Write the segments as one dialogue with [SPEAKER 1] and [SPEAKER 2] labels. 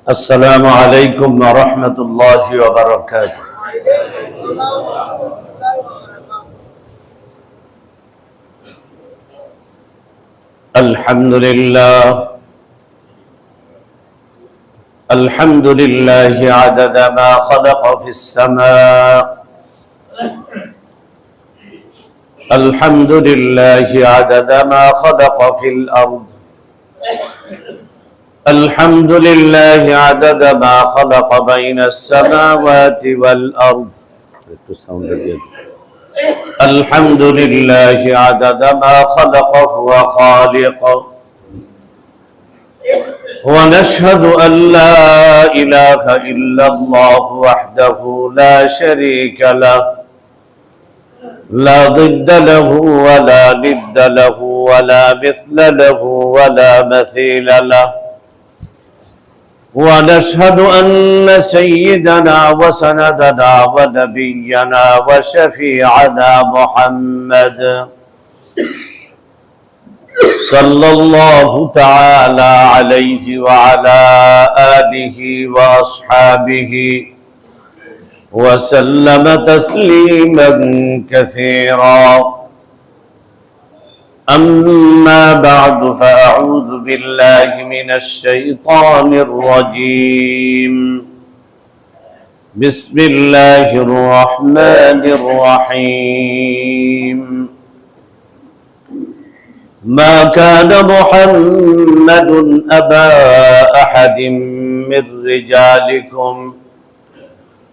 [SPEAKER 1] السلام عليكم ورحمة الله وبركاته. الحمد لله عدد ما خلق في السماء. الحمد لله عدد ما خلق في الأرض. الحمد لله عدد ما خلق بين السماوات والأرض. الحمد لله عدد ما خلق هو خالق. ونشهد أن لا إله إلا الله وحده لا شريك له، لا ضد له ولا ند له ولا مثل له ولا مثيل له. ونشهد أن سيدنا وسندنا ونبينا وشفيعنا محمد صلى الله تعالى عليه وعلى آله وأصحابه وسلم تسليما كثيرا. أما بعد فأعوذ بالله من الشيطان الرجيم. بسم الله الرحمن الرحيم. ما كان محمد أبا أحد من رجالكم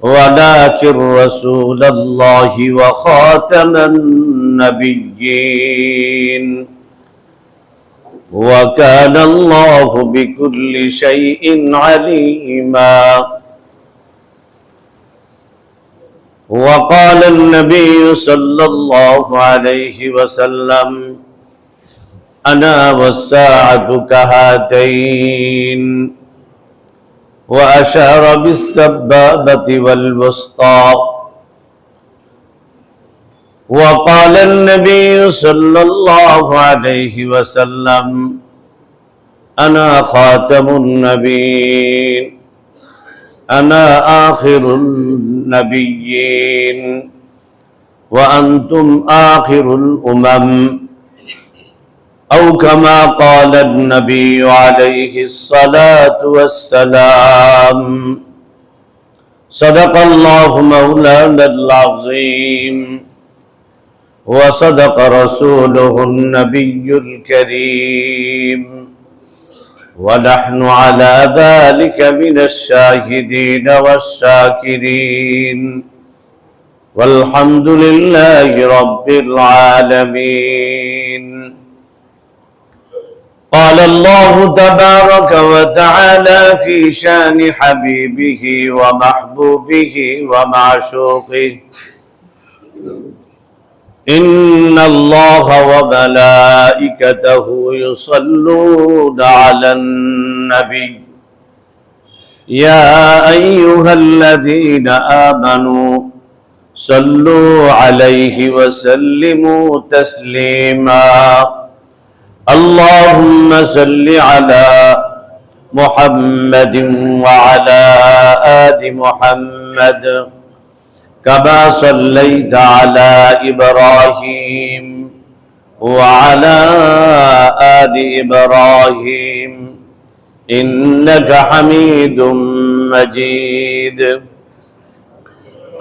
[SPEAKER 1] ولكن رسول الله وخاتم النبيين وكان الله بكل شيء عليما. وقال النبي صلى الله عليه وسلم: أنا والساعة كهاتين، وأشار بالسبابة والوسطى. وقال النبي صلى الله عليه وسلم: أنا خاتم النبيين، أنا آخر النبيين، وأنتم آخر الأمم، أو كما قال النبي عليه الصلاة والسلام. صدق الله مولانا العظيم، وصدق رسوله النبي الكريم، ونحن على ذلك من الشاهدين والشاكرين، والحمد لله رب العالمين. قال الله تبارك وتعالى في شان حبيبه ومحبوبه ومعشوقه: إن الله وملائكته يصلون على النبي يا أيها الذين آمنوا صلوا عليه وسلموا تسليما. اللهم صل على محمد وعلى آل محمد كما صليت على إبراهيم وعلى آل إبراهيم إنك حميد مجيد.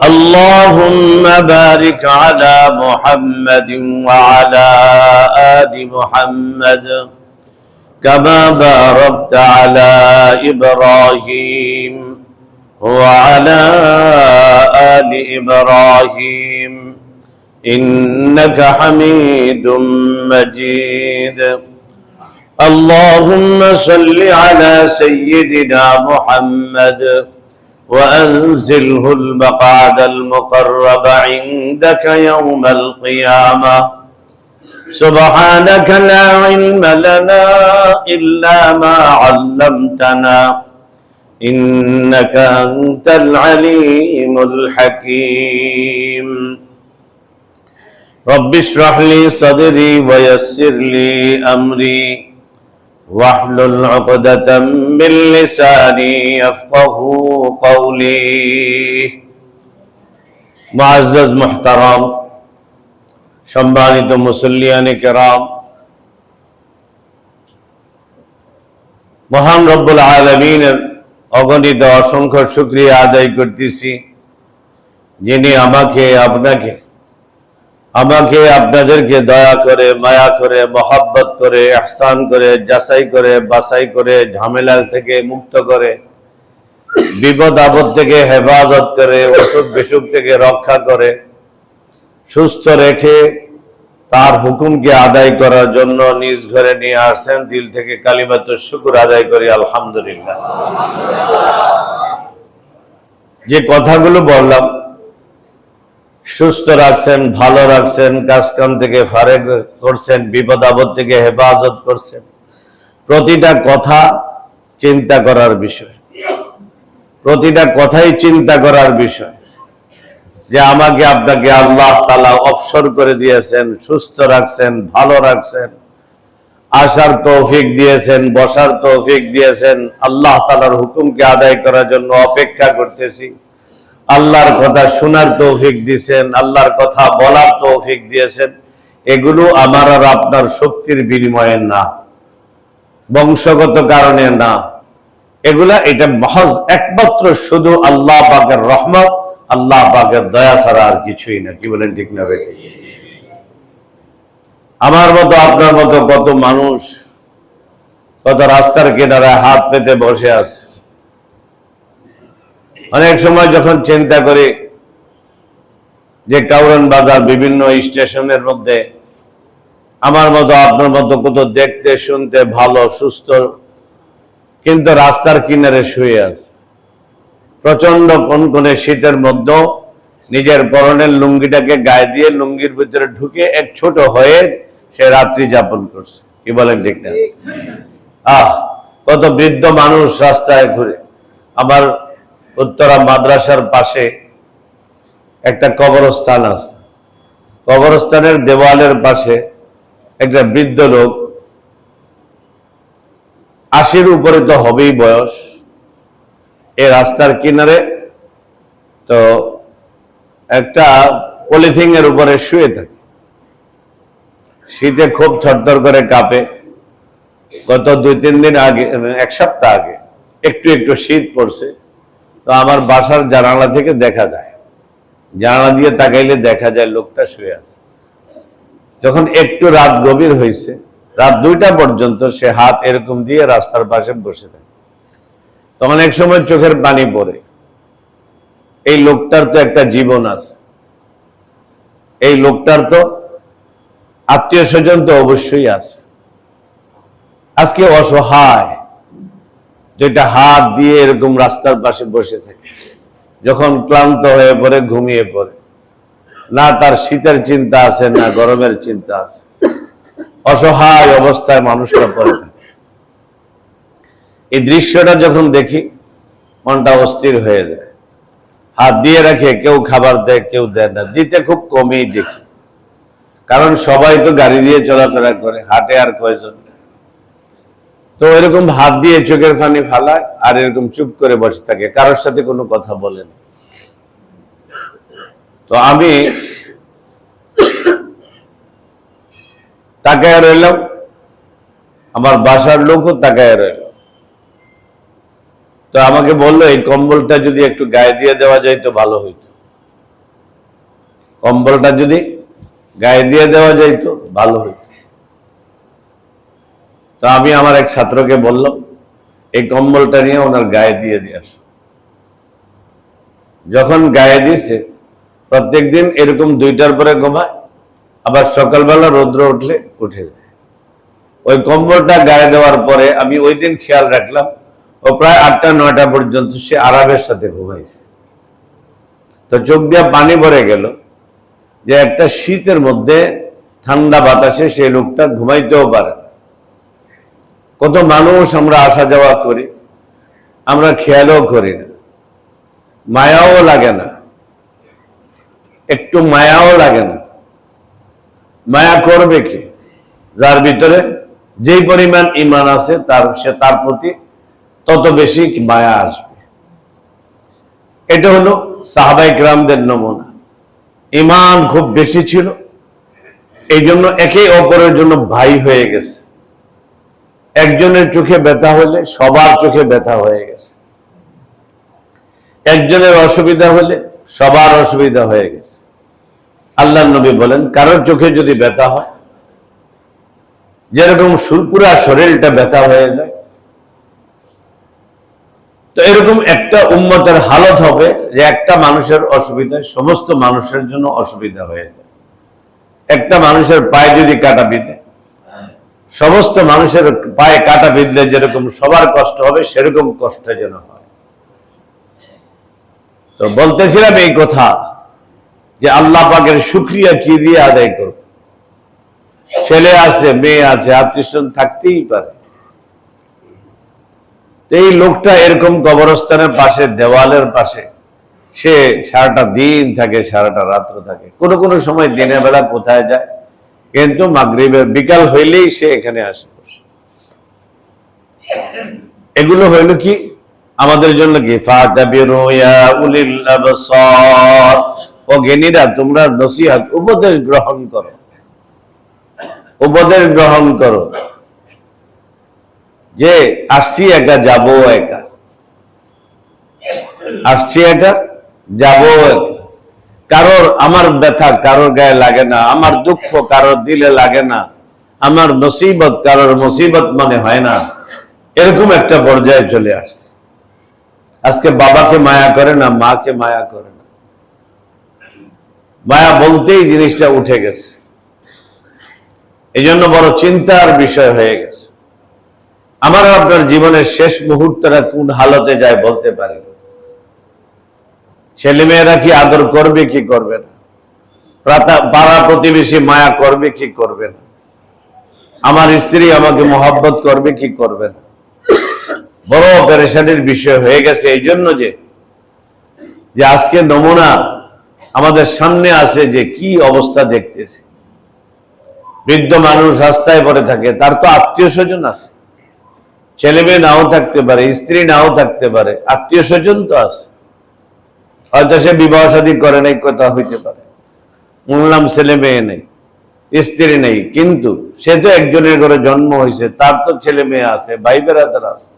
[SPEAKER 1] اللهم بارك على محمد وعلى آل محمد كما باركت على إبراهيم وعلى آل إبراهيم إنك حميد مجيد. اللهم صل على سيدنا محمد وأنزله المقعد المقرب عندك يوم القيامة. سبحانك لا علم لنا إلا ما علمتنا إنك أنت العليم الحكيم. رب اشرح لي صدري ويسر لي أمري واحلل عقدة من لساني يفقهوا قولي মুআজ্জাজ মুহতারাম সম্মানিত মুসল্লিয়ানে কেরাম, মহান রব্বুল আলামিনের অগণিত অসংখ্য শুকরিয়া আদায় করতেছি, যিনি আমাকে আপনাদেরকে দয়া করে, মায়া করে, মহব্বত করে, ইহসান করে, যাচাই করে, বাছাই করে, ঝামেলা থেকে মুক্ত করে, বিপদ আপদ থেকে হেফাজত করে, অসুখ বিসুখ থেকে রক্ষা করে, সুস্থ রেখে তার হুকুমকে আদায় করার জন্য নিজ ঘরে নিয়ে আসছেন। দিল থেকে কালিমাতুশ শুকর আদায় করি আলহামদুলিল্লাহ। যে কথাগুলো বললাম, সুস্থ রাখছেন, ভালো রাখছেন, কাজ কাম থেকে ফারেক করছেন, বিপদ আপদ থেকে হেফাজত করছেন, প্রতিটা কথা চিন্তা করার বিষয়, প্রতিটা কথাই চিন্তা করার বিষয় যে আমাকে আপনাকে আল্লাহ তাআলা অবসর করে দিয়েছেন, সুস্থ রাখছেন, ভালো রাখছেন, আসার তৌফিক দিয়েছেন, বসার তৌফিক দিয়েছেন, আল্লাহ তাআলার হুকুমকে আদায় করার জন্য অপেক্ষা করতেছি, আল্লাহর কথা শোনার তৌফিক দিয়েছেন, আল্লাহর কথা বলার তৌফিক দিয়েছেন। এগুলো আমার আর আপনার শক্তির বিনিময়ে না, বংশগত কারণে না, এটা মহজ একমাত্র শুধু আল্লাহ পাকের রহমত, আল্লাহ পাকের দয়া ছাড়া আর কিছুই না। কি বলেন, ঠিক না বেঠিক? আমার মতো আপনার মতো কত মানুষ কত রাস্তার কিনারায় হাত পেতে বসে আছে। অনেক সময় যখন চিন্তা করি যে কাউরান বাজার বিভিন্ন স্টেশনের মধ্যে আমার মতো আপনার মতো কত দেখতে শুনতে ভালো সুস্থ কিন্তু রাস্তার কিনারে শুয়ে আছে, প্রচন্ড কনকনে শীতের মধ্যেও নিজের পরনের লুঙ্গিটাকে গায়ে দিয়ে লুঙ্গির ভিতরে ঢুকে এক ছোট হয়ে সে রাত্রি যাপন করছে। কি বলেন, ঠিক না? কত বৃদ্ধ মানুষ রাস্তায় ঘুরে। আমার উত্তরা মাদ্রাসার পাশে একটা কবরস্থান আছে, কবরস্থানের দেওয়ালের পাশে একটা বৃদ্ধ লোক, 80-র উপরে তো হবেই বয়স, এই রাস্তার কিনারে তো একটা পলিথিনের উপরে শুয়ে থাকে, শীতে খুব থরথর করে কাঁপে। গত 2-3 দিন আগে, 1 সপ্তাহ আগে একটু একটু শীত পড়ছে, তো আমার বাসার জানালা থেকে দেখা যায়, জানালা দিয়ে তাকাইলে দেখা যায় লোকটা শুয়ে আছে। যখন একটু রাত গভীর হয়েছে, রাত 2টা পর্যন্ত সে হাত এরকম দিয়ে রাস্তার পাশে বসে থাকে, তখন এক সময় চোখের পানি পড়ে। এই লোকটার তো একটা জীবন আছে, এই লোকটার তো আত্মীয় স্বজন তো অবশ্যই আছে। আজকে অসহায়, যেটা হাত দিয়ে এরকম রাস্তার পাশে বসে থাকে, যখন ক্লান্ত হয়ে পড়ে ঘুমিয়ে পড়ে, না তার শীতের চিন্তা আছে না গরমের চিন্তা আছে, অসহায় অবস্থায় মানুষটা পড়ে থাকে। এই দৃশ্যটা যখন দেখি মনটা অস্থির হয়ে যায়। হাত দিয়ে রাখে, কেউ খাবার দেয়, কেউ দেয় না, দিতে খুব কমই দেখি, কারণ সবাই তো গাড়ি দিয়ে চলাফেরা করে, হাটে আর কয়জন। তো এরকম হাত দিয়ে চোখের পানি ফালায় আর এরকম চুপ করে বসে থাকে, কারোর সাথে কোনো কথা বলে না। তো আমি তাকায় রইলাম, আমার বাসার লোকও তাকায় রইল। তো আমাকে বললো এই কম্বলটা যদি একটু গায়ে দিয়ে দেওয়া যায় তো ভালো হইতো, কম্বলটা যদি গায়ে দিয়ে দেওয়া যায় তো ভালো হইতো। তো আমি আমার এক ছাত্রকে বললাম এই কম্বলটা নিয়ে ওনার গায়ে দিয়ে আসো। যখন গায়ে দিছে, প্রত্যেকদিন এরকম 2টার পরে ঘুমায়, আবার সকালবেলা রৌদ্র উঠলে উঠে যায়। ওই কম্বলটা গায়ে দেওয়ার পরে আমি ওই দিন খেয়াল রাখলাম ও প্রায় 8টা-9টা পর্যন্ত সে আরামের সাথে ঘুমাইছে। তো চোখ দিয়ে পানি ভরে গেল যে একটা শীতের মধ্যে ঠান্ডা বাতাসে সেই লোকটা ঘুমাইতেও পারে না। কত মানুষ আমরা আসা যাওয়া করি, আমরা খেয়ালও করি না, মায়াও লাগে না, একটু মায়াও লাগে না। মায়া করবে কি? যার ভিতরে যেই পরিমাণ ঈমান আছে তার প্রতি তত বেশি মায়া আসবে। এটা হলো সাহাবায়ে কেরামদের নমুনা। ঈমান খুব বেশি ছিল, এই জন্য একে অপরের জন্য ভাই হয়ে গেছে। একজনের চোখে ব্যথা হলে সবার চোখে ব্যথা হয়ে গেছে, একজনের অসুবিধা হলে সবার অসুবিধা হয়ে গেছে। আল্লাহর নবী বলেন, কারোর চোখে যদি ব্যথা হয়, যেরকম পুরা শরীরটা ব্যথা হয়ে যায়, তো এরকম একটা উম্মতের হালত হবে যে একটা মানুষের অসুবিধায় সমস্ত মানুষের জন্য অসুবিধা হয়ে যায়। একটা মানুষের পায়ে যদি কাটা বিঁধে, সমস্ত মানুষের পায়ে কাটা বিঁধলে যেরকম সবার কষ্ট হবে, সেরকম কষ্ট যেন হয়। তো বলতেছিলাম এই কথা যে আল্লাহ পাকের শুকরিয়া কি দিয়ে আদায় করব? ছেলে আছে, মেয়ে আছে, আত্মীয়স্বজন থাকতেই পারে। এই লোকটা এরকম কবরস্থানের পাশে, দেওয়ালের পাশে, সে সারাটা দিন থাকে, সারাটা রাত্র থাকে, কোনো কোনো সময় দিনের বেলা কোথায় যায়, কিন্তু মাগরিবের বিকাল হইলেই সে এখানে আসে বসে। এগুলো হইল কি আমাদের জন্য কি? ফাতাবিরু ইয়া উলিল আবসার, ও জ্ঞানীরা, তোমরা নসিহত উপদেশ গ্রহণ করো, উপদেশ গ্রহণ করো যে আসছি একা, যাবো একা, আসছি একা, যাবো একা। কারোর আমার ব্যথা কারোর গায়ে লাগে না, আমার দুঃখ কারোর দিলে লাগে না, আমার মুসিবত কারোর মুসিবত মনে হয় না, এরকম একটা পর্যায়ে চলে আসছে। আজকে বাবাকে মায়া করে না, মাকে মায়া করে না, মায়া বলতেই জিনিসটা উঠে গেছে। এই জন্য বড় চিন্তার বিষয় হয়ে গেছে। আমার আপনার জীবনের শেষ মুহূর্তটা কোন হালতে যায় বলতে পারি না। ছেলেমেয়েরা কি আদর করবে কি করবে না, পাড়া প্রতিবেশী মায়া করবে কি করবে না, আমার স্ত্রী আমাকে মহব্বত করবে কি করবে না, বড় পেরেশানির বিষয় হয়ে গেছে। এই জন্য যে আজকে নমুনা আমাদের সামনে আছে, যে কি অবস্থা দেখতেছি। বৃদ্ধ মানুষ রাস্তায় পড়ে থাকে, তার তো আত্মীয় স্বজন আছে, ছেলে মেয়ে নাও থাকতে পারে, স্ত্রী নাও থাকতে পারে, আত্মীয় স্বজন তো আছে। হয়তো সে বিবাহ শাদী করে নাই, কথা হইতে পারে, বললাম ছেলে মেয়ে নেই, স্ত্রী নেই, কিন্তু সে তো একজনের ঘরে জন্ম হয়েছে, তার তো ছেলে মেয়ে আছে, ভাই বেড়াদার আছে,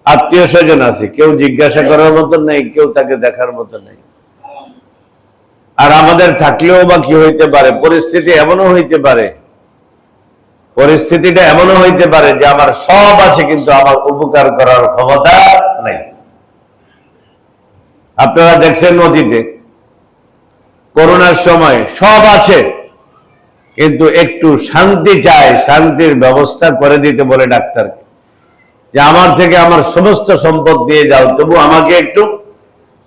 [SPEAKER 1] আত্মীয় স্বজন আছে, কেউ জিজ্ঞাসা করার মতো নেই, কেউ তাকে দেখার মতো নেই। আর আমাদের থাকলেও বা কি হইতে পারে, পরিস্থিতি এমনও হইতে পারে, পরিস্থিতিটা এমনও হইতে পারে যে আমার সব আছে কিন্তু আমার উপকার করার ক্ষমতা নাই। আপনারা দেখছেন অতীতে করোনার সময় সব আছে, কিন্তু একটু শান্তি চায়, শান্তির ব্যবস্থা করে দিতে বলে ডাক্তারকে, যে আমার থেকে আমার সমস্ত সম্পদ দিয়ে যাও, তবু আমাকে একটু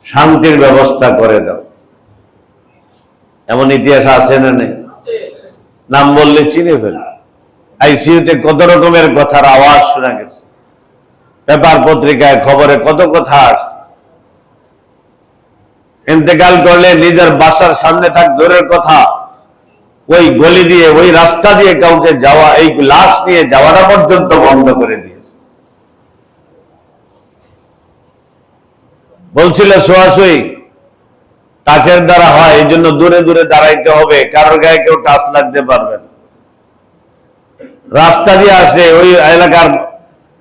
[SPEAKER 1] শান্তির ব্যবস্থা করে দাও। এমন ইতিহাস আছে না নেই? নাম বললে চিনে ফেল। আইসিইউতে কত রকমের কথার আওয়াজ শোনা গেছে, পেপার পত্রিকায় খবরে কত কথা আসছে। ইন্তেকাল করলে নিজের বাসার সামনে থাক দূরের কথা, ওই গলি দিয়ে, ওই রাস্তা দিয়ে কাউকে যাওয়া, এই লাশ নিয়ে যাওয়াটা পর্যন্ত বন্ধ করে দিয়েছে। বলছিল সোয়াশুই টাচের দ্বারা হয়, এই জন্য দূরে দূরে দাঁড়াইতে হবে, কারোর গায়ে কেউ টাচ লাগতে পারবে না। রাস্তা দিয়ে আসলে ওই এলাকার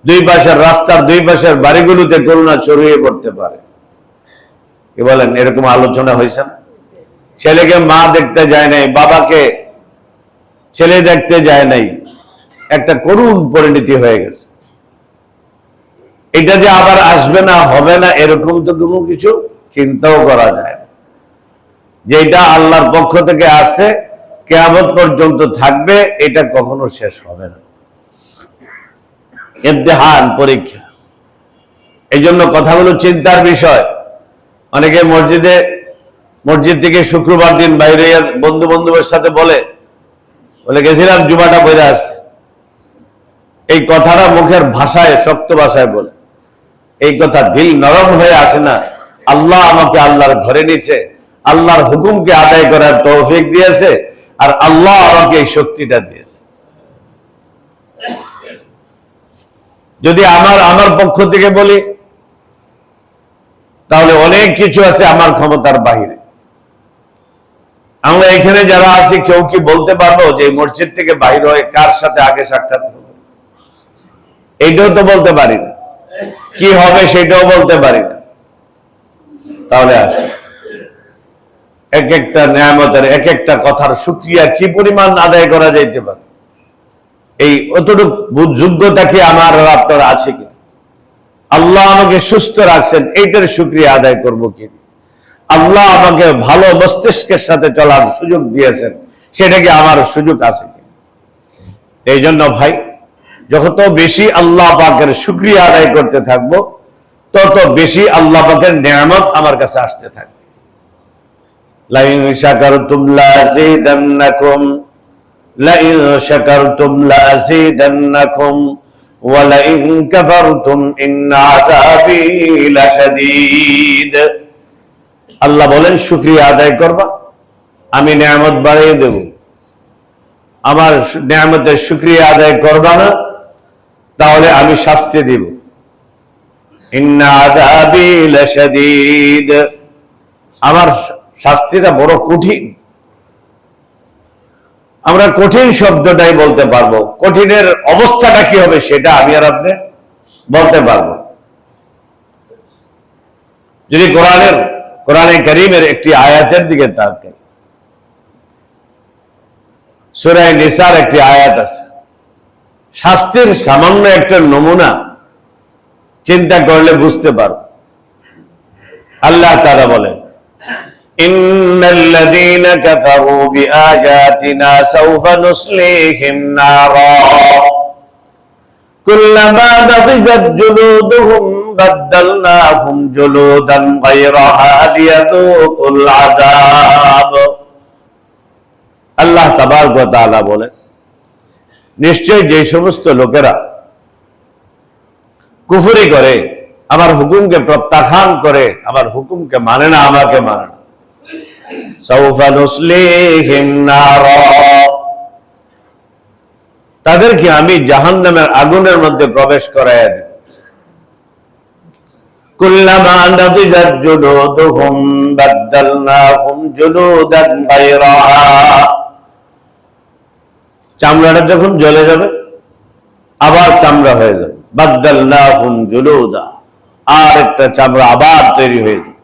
[SPEAKER 1] দুই পাশের, রাস্তার দুই পাশের বাড়িগুলোতে করোনা ছড়িয়ে পড়তে পারে। কি বলেন? এরকম আলোচনা হয়েছে না? ছেলেকে মা দেখতে যায় নাই, বাবাকে ছেলে দেখতে যায় নাই, একটা করুণ পরিণতি হয়ে গেছে। এটা যে আবার আসবে না, হবে না, এরকম তো কোনো কিছু চিন্তাও করা যায় না। যেটা আল্লাহর পক্ষ থেকে আসছে, কিয়ামত পর্যন্ত থাকবে, এটা কখনো শেষ হবে না। ইমতিহান, পরীক্ষা। এই জন্য কথাগুলো চিন্তার বিষয়। অনেকে মসজিদ থেকে শুক্রবার দিন বাইরে বন্ধু বান্ধবের সাথে বলে গেছিলাম, জুমাটা পড়ে আসছে। এই কথাটা মুখের ভাষায়, শক্ত ভাষায় বলে, এই কথা দিল নরম হয়ে আসে না। আল্লাহ আমাকে আল্লাহর ঘরে নিয়েছে, আল্লাহর হুকুমকে আদায় করার তৌফিক দিয়েছে, আর আল্লাহ আমাকে এই শক্তিটা দিয়েছে। যদি আমার পক্ষ থেকে বলি, তাহলে অনেক কিছু আছে আমার ক্ষমতার বাহিরে। আমরা এখানে যারা আছি কেউ কি বলতে পারবো যে মসজিদ থেকে বাইর হয়ে কার সাথে আগে সাক্ষাৎ হবে? এইটাও তো বলতে পারি না, কি হবে সেটাও বলতে পারি না। তাহলে আসে এক একটা নিয়ামতের এক একটা কথার শুকরিয়া কি পরিমাণ আদায় করা যাইতে পারে, এই অতটুকু যোগ্যতা কি আমার আর আপনার আছে কি? আল্লাহ আমাকে সুস্থ রাখছেন, এইটার শুকরিয়া আদায় করব কি? আল্লাহ আমাকে ভালো মস্তিষ্কের সাথে চলার সুযোগ দিয়েছেন, সেটা কি আমার সুযোগ আছে কি? এই জন্য ভাই, যত বেশি আল্লাহ পাকের শুকরিয়া আদায় করতে থাকবো, তত বেশি আল্লাহ পাকের নিয়ামত আমার কাছে আসতে থাকবে। লাইন শাকারতুম লাযিদান্নাকুম, লাইন শাকারতুম লাযিদান্নাকুম ওয়া লাইন কাফারতুম ইন্না আযাবি লাশাদীদ। আল্লাহ বলেন শুকরিয়া আদায় করবা, আমি নিয়ামত বাড়িয়ে দেব। আমার নিয়ামতের শুকরিয়া আদায় করবা না, তাহলে আমি শাস্তি দিব। ইন্না আযাবি লাশাদীদ, আমার শাস্তিটা বড় কঠিন। আমরা কঠিন শব্দটাই বলতে পারবো, কঠিনের অবস্থাটা কি হবে সেটা আমি আর আপনি বলতে পারবো। যদি কোরআনে কারীমের একটি আয়াতের দিকে তাকাই, সূরা নিসার একটি আয়াত আছে, শাস্তির সামান্য একটা নমুনা চিন্তা করলে বুঝতে পারো। আল্লাহ তাআলা বলেন, ইন্নাল্লাযীনা কাফারু বিআয়াতিনা সাওফা নুসলিহিম নারা কুল্লামা নাদিজাত জুলুদুহুম বাদদালনাহুম জুলুদান গায়রাহা লিয়াযুকুল আযাব। আল্লাহ তাবারক ওয়া তাআলা বলেন, নিশ্চয় যে সমস্ত লোকেরা কুফরি করে, আমার হুকুমকে প্রত্যাখ্যান করে, আমার হুকুমকে মানে না, আমাকে মানে না, সাওফা নুসলিহিম নারা, তাদেরকে আমি জাহান্নামের আগুনের মধ্যে প্রবেশ করাইয়া দেব। কুল্লামা নাদিজাত জুলুদুহুম বাদদালনাহুম জুলুদান গায়রাহা, চামড়াটা যখন জ্বলে যাবে আবার চামড়া হয়ে যাবে। বাদদালনাহুম জুলুদা, আর একটা চামড়া আবার তৈরি হয়ে যাবে,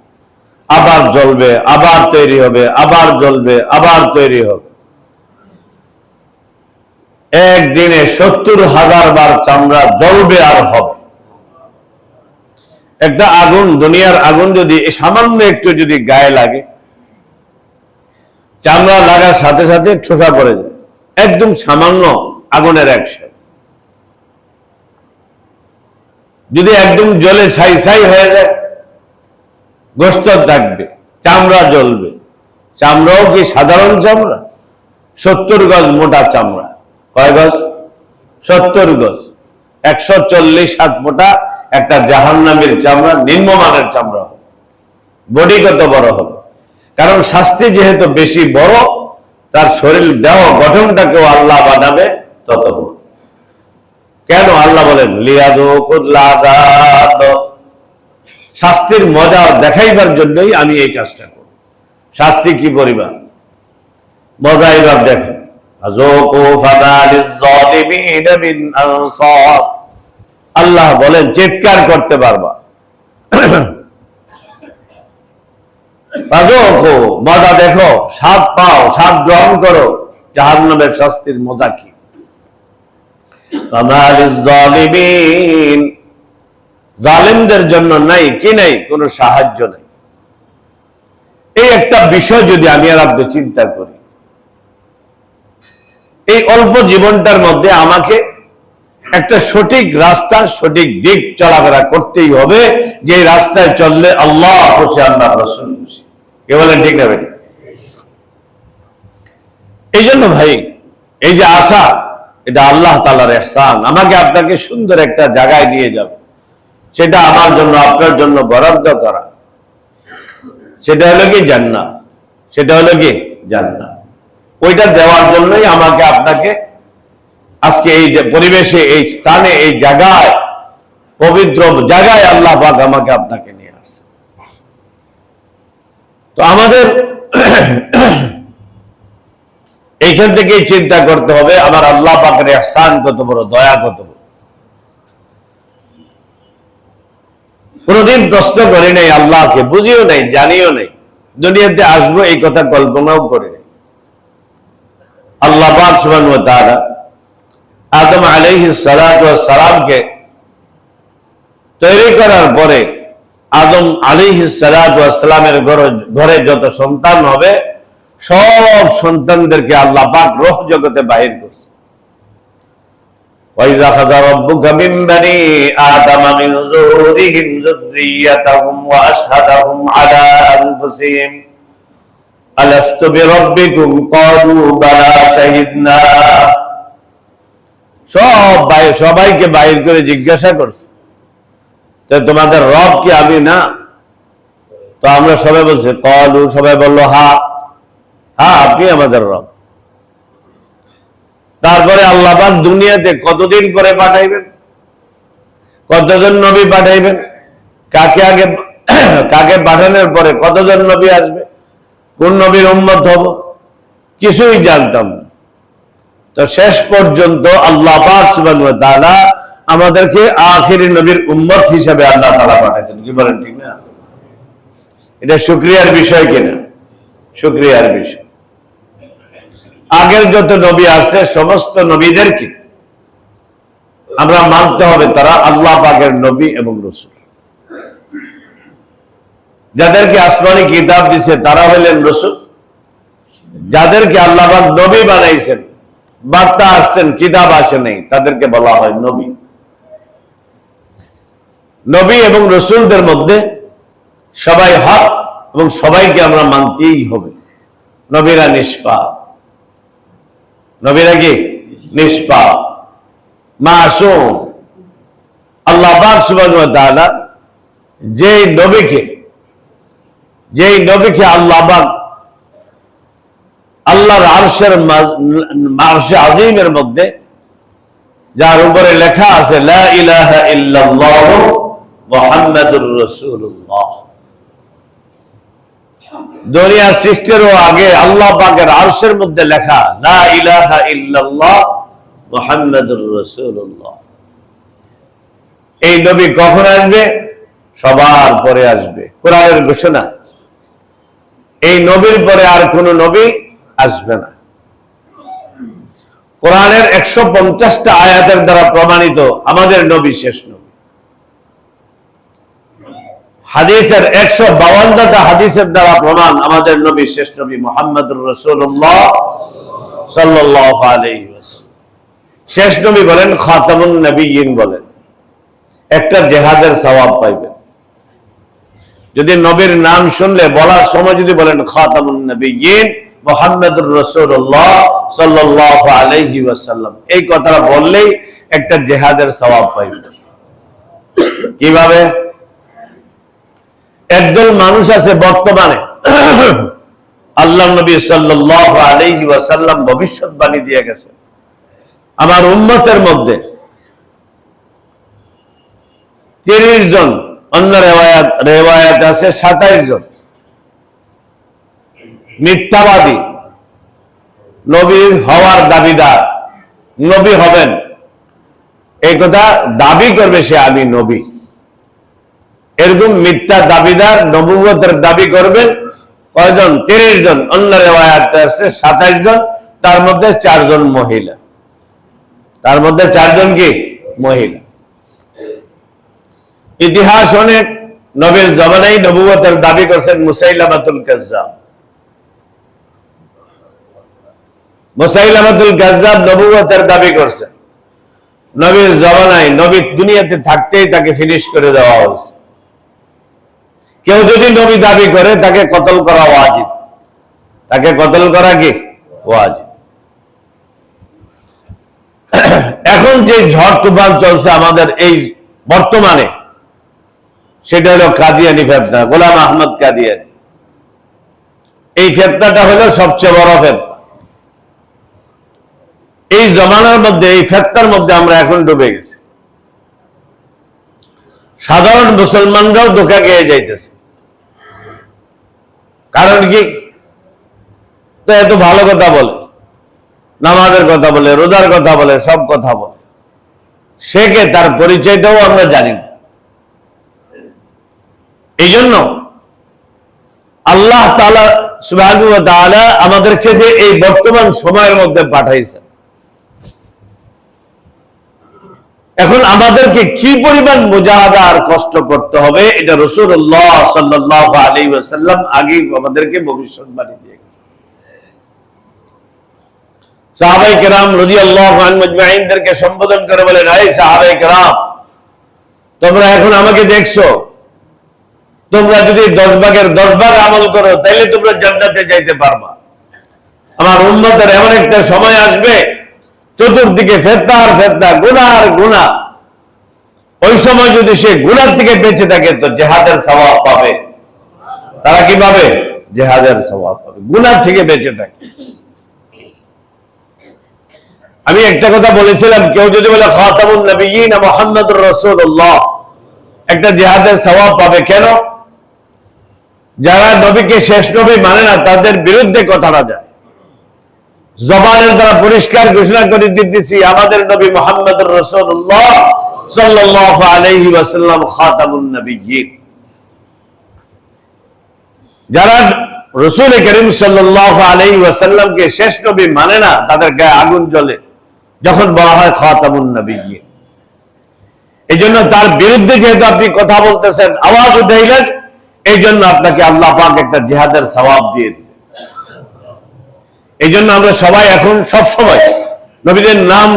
[SPEAKER 1] আবার জ্বলবে, আবার তৈরি হবে, আবার জ্বলবে, আবার তৈরি হবে। একদিনে 70,000 বার চামড়া জ্বলবে আর হবে। একটা আগুন, দুনিয়ার আগুন যদি সামান্য একটু যদি গায়ে লাগে, চামড়া লাগার সাথে সাথে ঠোসা পড়ে যায়, একদম সামান্য আগুনের অ্যাকশন। যদি একদম জ্বলে ছাই ছাই হয়ে যায়, গোস্ত থাকবে, চামড়া জ্বলবে। চামড়াও কি সাধারণ চামড়া? 70 গজ মোটা চামড়া। কয় গজ? 70 গজ। 140 হাত মোটা একটা জাহান্নামের চামড়া, নিম্নমানের চামড়া হবে। বডি কত বড় হবে? কারণ শাস্তি যেহেতু বেশি বড়, তার শরীর দেহ গঠনটাকেও আল্লাহ বানাবে তত বড়। কেন? আল্লাহ বলেন লিয়াযুকুল আযাব, শাস্তির মজা দেখাইবার জন্যই আমি এই কাজটা করব। শাস্তি কি পরিমাণ মজা এবার দেখো। আযাকু ফামা লিয-যালিমিনা মিন আনসার, আল্লাহ বলেন চিৎকার করতে পারবা। আযাকু, মজা দেখো, স্বাদ পাও, স্বাদ গ্রহণ করো জাহান্নামের শাস্তির মজা কি। ফামা লিয-যালিমিন, জালেমদের জন্য নাই কি নাই, কোনো সাহায্য নাই। এই একটা বিষয় যদি আমি আর আপনি চিন্তা করি, এই অল্প জীবনটার মধ্যে আমাকে একটা সঠিক রাস্তা, সঠিক দিক চলাফেরা করতেই হবে, যে রাস্তায় চললে আল্লাহ খুশি, আল্লাহ রাসূল খুশি। কে বলেন ঠিক না বেটি? এই জন্য ভাই, এই যে আশা, এটা আল্লাহ তাআলার ইহসান, আমাকে আপনাকে সুন্দর একটা জায়গায় নিয়ে যাবে, সেটা আমার জন্য আপনার জন্য বরাদ্দ করা। সেটা হলো কি জান্নাত, সেটা হলো কি জান্নাত। ওইটা দেওয়ার জন্যই আমাকে আপনাকে আজকে এই যে পরিবেশে, এই স্থানে, এই জায়গায়, পবিত্র জায়গায় আল্লাহ পাক আমাকে আপনাকে নিয়ে আসছে। তো আমাদের এইখান থেকেই চিন্তা করতে হবে আমার আল্লাহ পাকের ইহসান কত বড়, দয়া কত বড়। কোনদিন প্রশ্ন করি নাই আল্লাহকে, বুঝিও নাই, জানিও নাই, দুনিয়াতে আসবো এই কথা কল্পনাও করি নাই। আল্লাহ পাক সুবহানাহু ওয়া তাআলা আদম আলাইহিস সালাতু ওয়াস সালামকে তৈরি করার পরে আদম আলাইহিস সালাতু ওয়াস সালামের ঘরে যত সন্তান হবে সব সন্তানদেরকে আল্লাহ পাক রূহ জগতে বাহির করছে। وَإِذْ أَخَذَ رَبُّكَ مِنْ بَنِي آدَمَ مِنْ ظُهُورِهِمْ ذُرِّيَّتَهُمْ وَأَشْهَدَهُمْ عَلَى أَنفُسِهِمْ أَلَسْتُ بِرَبِّكُمْ قَالُوا بَلَى شَهِدْنَا। সবাইকে বাহির করে জিজ্ঞাসা করছে, তো তোমাদের রব কি আমি না? তো আমরা সবাই বলছি কলু, সবাই বললো হ্যাঁ হ্যাঁ আপনি আমাদের রব। তারপরে আল্লাহ পাক দুনিয়াতে কতদিন পরে পাঠাইবেন, কতজন নবী পাঠাইবেন, কাকে পাঠানোর পরে কতজন নবী আসবে, কোন নবীর উম্মত হব, কিছুই জানতাম না। তো শেষ পর্যন্ত আল্লাহ পাক সুবহানাহু ওয়া তাআলা আমাদেরকে আখিরি নবীর উম্মত হিসেবে আল্লাহ তাআলা পাঠাইছেন। কি বলেন, ঠিক না? এটা শুকরিয়ার বিষয় কিনা? শুকরিয়ার বিষয়। আগের যত নবী আসছে সমস্ত নবীদেরকে আমরা মানতে হবে তারা আল্লাহ পাকের নবী এবং রাসূল। যাদেরকে আসমানি কিতাব দিয়েছে তারা হলেন রাসূল, যাদেরকে আল্লাহ পাক নবী বানাইছেন, বার্তা আসছেন, কিতাব আসে নাই, তাদেরকে বলা হয় নবী। নবী এবং রাসূলদের মধ্যে সবাই হক এবং সবাইকে আমরা মানতেই হবে। নবীরা নিষ্পাপ, নবীরা কি নিষ্পাপ, মাসুম। আল্লাহ পাক সুবহানাহু ওয়া তাআলা যেই নবীকে আল্লাহ পাক আল্লাহর আরশে আজিমের মধ্যে যার উপরে লেখা আছে লা ইলাহা ইল্লাল্লাহ মুহাম্মাদুর রাসূলুল্লাহ, দুনিয়া সৃষ্টিরও আগে আল্লাহ পাকের আরশের মধ্যে লেখা লা ইলাহা ইল্লাল্লাহ মুহাম্মাদুর রাসূলুল্লাহ। এই নবী কখন আসবে? সবার পরে আসবে। কোরআনের ঘোষণা, এই নবীর পরে আর কোন নবী আসবে না। কোরআনের 150টা আয়াতের দ্বারা প্রমাণিত আমাদের নবী শেষ নবী। হাদিসের 152টা হাদিসের দ্বারা প্রমাণ আমাদের নবী শেষ নবী মুহাম্মদুর রাসূলুল্লাহ সাল্লাল্লাহু আলাইহি ওয়াসাল্লাম। শেষ নবী বলেন, খাতামুন নবিয়্যিন বলেন, একটা জিহাদের সওয়াব পাইবেন। যদি নবীর নাম শুনলে বলার সময় যদি বলেন খাতামুন নবিয়্যিন মুহাম্মদুর রাসূলুল্লাহ সাল্লাল্লাহু আলাইহি ওয়াসাল্লাম, এই কথাটা বললেই একটা জিহাদের সওয়াব পাইবেন। কিভাবে? একদল মানুষ আছে বর্তমানে, আল্লাহ নবী সাল্লাল্লাহু আলাইহি ওয়াসাল্লাম ভবিষ্যৎবাণী দিয়ে গেছে আমার উম্মতের মধ্যে 30 জন, অন্য রেওয়ায়াত আছে 27 জন মিথ্যাবাদী, নবী হওয়ার দাবিদার, নবী হবেন এই কথা দাবি করবে সে আমি নবী, এরকম মিথ্যা দাবিদার নবুয়তের দাবি করবেন কয়জন? 30 জন। অন্য রিওয়ায়াতে আছে 27 জন, তার মধ্যে 4 জন মহিলা, তার মধ্যে 4 জন কি মহিলা। ইতিহাস অনেক নবীর জামানায় নবুয়তের দাবি করছেন মুসাইলামাতুল কাজ্জাব। মুসাইলামাতুল কাজ্জাব নবুয়তের দাবি করছেন, নবীর জামানায় নবী দুনিয়াতে থাকতেই তাকে ফিনিশ করে দেওয়া হয়েছে। কেউ যদি নবী দাবি করে তাকে কতল করা ওয়াজিব, তাকে কতল করা কি ওয়াজিব। এখন যে ঝড় তুফান চলছে আমাদের এই বর্তমানে, সেটা হলো কাদিয়ানি ফেতনা, গোলাম আহমদ কাদিয়ানি। এই ফেতনাটা হলো সবচেয়ে বড় ফেতনা। এই জমানার মধ্যে, এই ফেতনার মধ্যে আমরা এখন ডুবে গেছি। সাধারণ মুসলমানরাও ধোঁকা খেয়ে যাইতেছে। কারণ কি? তো এত ভালো কথা বলে, নামাজের কথা বলে, রোজার কথা বলে, সব কথা বলে, সে কে তার পরিচয়টাও আমরা জানি না। এই জন্য আল্লাহ তাআলা সুবহানাহু ওয়া তাআলা আমাদেরকে যে এই বর্তমান সময়ের মধ্যে পাঠাইছেন, এখন আমাদেরকে কি পরিমাণ মুজাহাদা আর কষ্ট করতে হবে, এটা রাসূলুল্লাহ সাল্লাল্লাহু আলাইহি ওয়াসাল্লাম আগেই আমাদেরকে ভবিষ্যৎবাণী দিয়ে গেছেন। সাহাবায়ে কেরাম রাদিয়াল্লাহু আনহুম আজমাইনদেরকে সম্বোধন করে বলেন, এই সাহাবায়ে কেরাম, তোমরা এখন আমাকে দেখছো, তোমরা যদি 10 ভাগের 10 ভাগ আমল করো তাহলে তোমরা জান্নাতে যাইতে পারবা। আমার উম্মতের এমন একটা সময় আসবে, চতুর্দিকে ফিতনা আর ফিতনা, গুনাহ আর গুনাহ। ওই সময় যদি সে গুনাহ থেকে বেঁচে থাকে তো জিহাদের সওয়াব পাবে। তারা কি পাবে? জিহাদের সওয়াব পাবে, গুনাহ থেকে বেঁচে থাকে। আমি একটা কথা বলেছিলাম, কেউ যদি বলে খাতামুন নবিয়্যিন মুহাম্মদুর রাসূলুল্লাহ, একটা জিহাদের সওয়াব পাবে। কেন? যারা নবীকে শেষ নবী মানে না, তাদের বিরুদ্ধে কথাটা যায়। জবানের দ্বারা পরিষ্কার ঘোষণা করে দিতেছি, আমাদের নবী মুহাম্মদুর রাসূলুল্লাহ সাল্লাল্লাহু আলাইহি ওয়াসাল্লাম খাতামুন নবিয়্যিন। যারা রাসূল করিম সাল্লাল্লাহু আলাইহি ওয়াসাল্লামকে শেষ নবী মানে না, তাদের গায়ে আগুন জ্বলে যখন বলা হয় খাতামুন নবিয়্যিন। এই জন্য তার বিরুদ্ধে যেহেতু আপনি কথা বলতেছেন, আওয়াজ উঠাইলেন, এই জন্য আপনাকে আল্লাহ পাক একটা জিহাদের সওয়াব দিয়ে দিবেন। এই জন্য আমরা সবাই এখন সব সময় নবীদের নাম